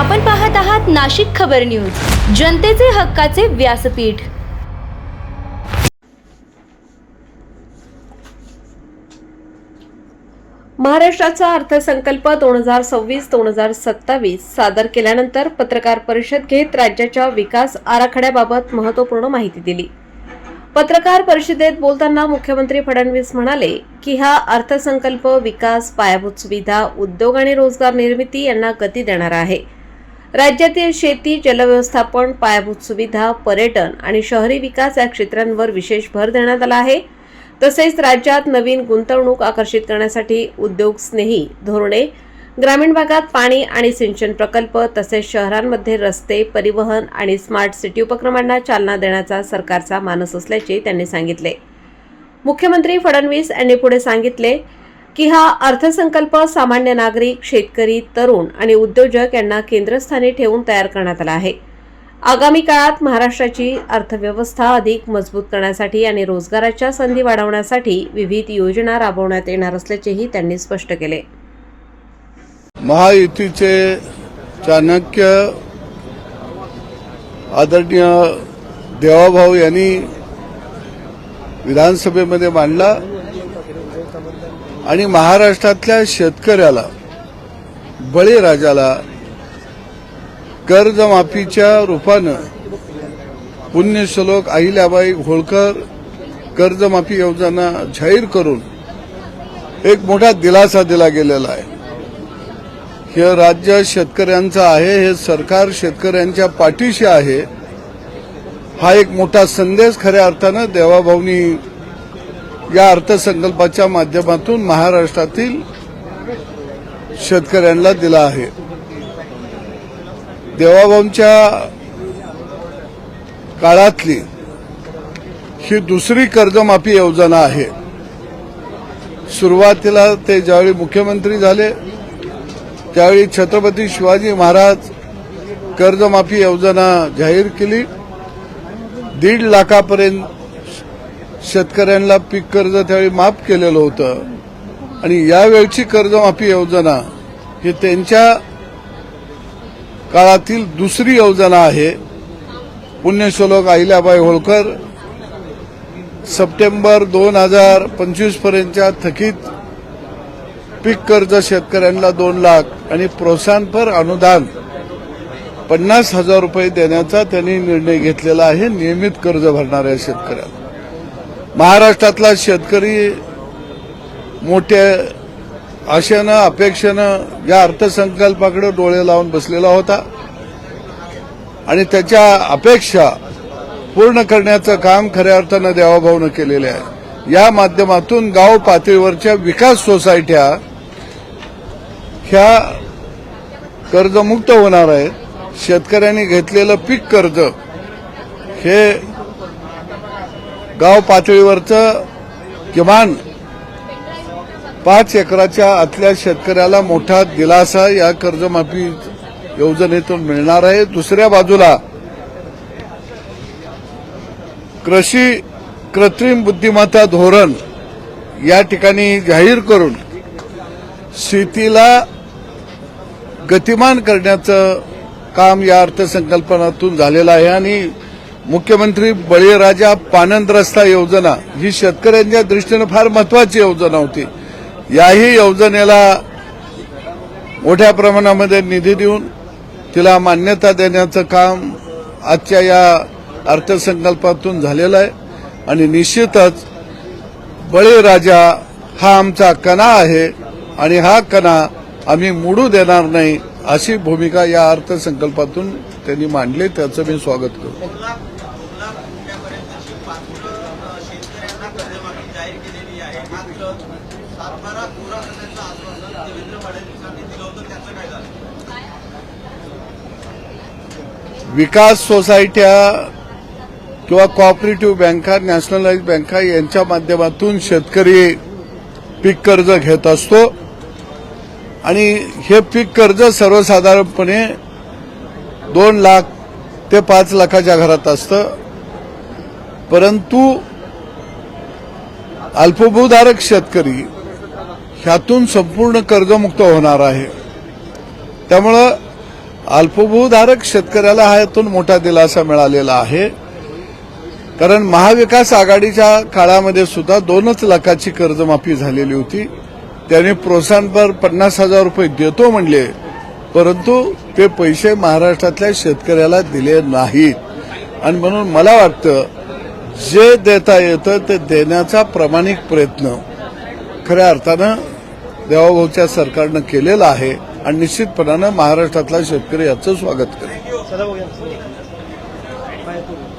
आपण पाहत आहात नाशिक खबर न्यूज, जनतेचे हक्काचे व्यासपीठ। महाराष्ट्राचा अर्थसंकल्प 2026-2027 सादर केल्यानंतर पत्रकार परिषद घेत राज्याच्या विकास आराखड्याबाबत महत्त्वपूर्ण माहिती दिली। पत्रकार परिषदेत बोलताना मुख्यमंत्री फडणवीस म्हणाले की हा अर्थसंकल्प विकास, पायाभूत सुविधा, उद्योग आणि रोजगार निर्मिती यांना गती देणारा आहे। राज्यातील शेती, जलव्यवस्थापन, पायाभूत सुविधा, पर्यटन आणि शहरी विकास या क्षेत्रांवर विशेष भर देण्यात आला आहे। तसेच राज्यात नवीन गुंतवणूक आकर्षित करण्यासाठी उद्योगस्नेही धोरणे, ग्रामीण भागात पाणी आणि सिंचन प्रकल्प तसेच शहरांमध्ये रस्ते, परिवहन आणि स्मार्ट सिटी उपक्रमांना चालना देण्याचा सरकारचा मानस असल्याचे त्यांनी सांगितले। मुख्यमंत्री फडणवीस यांनी पुढे सांगितले की हा अर्थसंकल्प सामान्य नागरिक, शेतकरी, तरुण आणि उद्योजक यांना केंद्रस्थानी ठेवून तयार करण्यात आला आहे। आगामी काळात महाराष्ट्राची अर्थव्यवस्था अधिक मजबूत करण्यासाठी आणि रोजगाराच्या संधी वाढवण्यासाठी विविध योजना राबवण्यात येणार असल्याचेही त्यांनी स्पष्ट केले। महायुतीचे चाणक्य आदरणीय देवाभाऊ यांनी विधानसभेमध्ये मांडला आणि महाराष्ट्रातल्या शेतकऱ्याला, बळीराजाला कर्जमाफीच्या रूपानं पुण्यश्लोक अहिल्याबाई होळकर कर्जमाफी योजना जाहीर करून एक मोठा दिलासा दिला गेलेला आहे। हे राज्य शेतकऱ्यांचं आहे, हे सरकार शेतकऱ्यांच्या पाठीशी आहे, हा एक मोठा संदेश खऱ्या अर्थानं देवाभाऊंनी या अर्थसंकल्पाच्या माध्यमातून महाराष्ट्रातील शेतकऱ्यांना दिला आहे। देवाभाऊंच्या काळातली ही दुसरी कर्जमाफी योजना आहे। सुरुवातीला ते ज्यावेळी मुख्यमंत्री झाले त्यावेळी छत्रपती शिवाजी महाराज कर्जमाफी योजना जाहीर केली। 1.5 लाखापर्यंत शेतकऱ्यांना पीक कर्ज त्यावेळी माफ केलेलं होतं आणि यावेळची कर्जमाफी योजना ही त्यांच्या काळातील दुसरी योजना आहे। पुण्यश्लोक अहिल्याबाई होळकर सप्टेंबर 2025 पर्यंतच्या थकीत पीक कर्ज शेतकऱ्यांना 2 लाख आणि प्रोत्साहनपर अनुदान 50,000 रुपये देण्याचा त्यांनी निर्णय घेतलेला आहे नियमित कर्ज भरणाऱ्या शेतकऱ्यांना। महाराष्ट्रातला शेतकरी मोठ्या आशेनं, अपेक्षेनं या अर्थसंकल्पाकडे डोळे लावून बसलेला होता आणि त्याच्या अपेक्षा पूर्ण करण्याचं काम खऱ्या अर्थानं देवाभाऊनं केलेले आहे। या माध्यमातून गाव पातळीवरच्या विकास सोसायट्या ह्या कर्जमुक्त होणार आहेत। शेतकऱ्यांनी घेतलेलं पीक कर्ज हे गाव पातळीवरचं किमान 5 एकराच्या आतल्या शेतकऱ्याला मोठा दिलासा या कर्जमाफी योजनेतून मिळणार आहे। दुसऱ्या बाजूला कृषी कृत्रिम बुद्धिमत्ता धोरण या ठिकाणी जाहीर करून शेतीला गतिमान करण्याचं काम या अर्थसंकल्पातून झालेलं आहे आणि मुख्यमंत्री बळीराजा पानंद रस्ता योजना ही शेतकऱ्यांच्या दृष्टीने फार महत्वाची योजना होती। याही योजनेला मोठ्या प्रमाणामध्ये निधी देऊन तिला मान्यता देण्याचं काम आजच्या या अर्थसंकल्पातून झालेलं आहे आणि निश्चितच बळीराजा हा आमचा कणा आहे आणि हा कणा आम्ही मोडू देणार नाही अशी भूमिका या अर्थसंकल्पातून त्यांनी मांडली। त्याचं मी स्वागत करतो। विकास सोसायट्या किंवा कोऑपरेटिव्ह बँका, नॅशनलाइज बँका यांच्या माध्यमातून शेतकरी पीक कर्ज घेत असतो आणि हे पीक कर्ज सर्वसाधारणपणे 2 लाख ते 5 लाखाच्या घरात असतं, परंतु अल्पभूधारक शेतकरी ह्यातून संपूर्ण कर्जमुक्त होणार आहे। त्यामुळे अल्पभूधारक शेतकऱ्याला ह्यातून मोठा दिलासा मिळालेला आहे. कारण महाविकास आघाडीच्या काळामध्ये सुद्धा 2 लाखाची कर्जमाफी झालेली होती. त्याने प्रोत्साहनपर 50,000 रुपये देतो म्हणले, परंतु ते पैसे महाराष्ट्रातल्या शेतकऱ्याला दिले नाहीत. आणि म्हणून मला वाटतं जे देता येतं ते देण्याचा प्रामाणिक प्रयत्न खऱ्या अर्थानं देवाभाऊच्या सरकारनं केलेला आहे आणि निश्चितपणानं महाराष्ट्रातला शेतकरी याचं स्वागत करेल.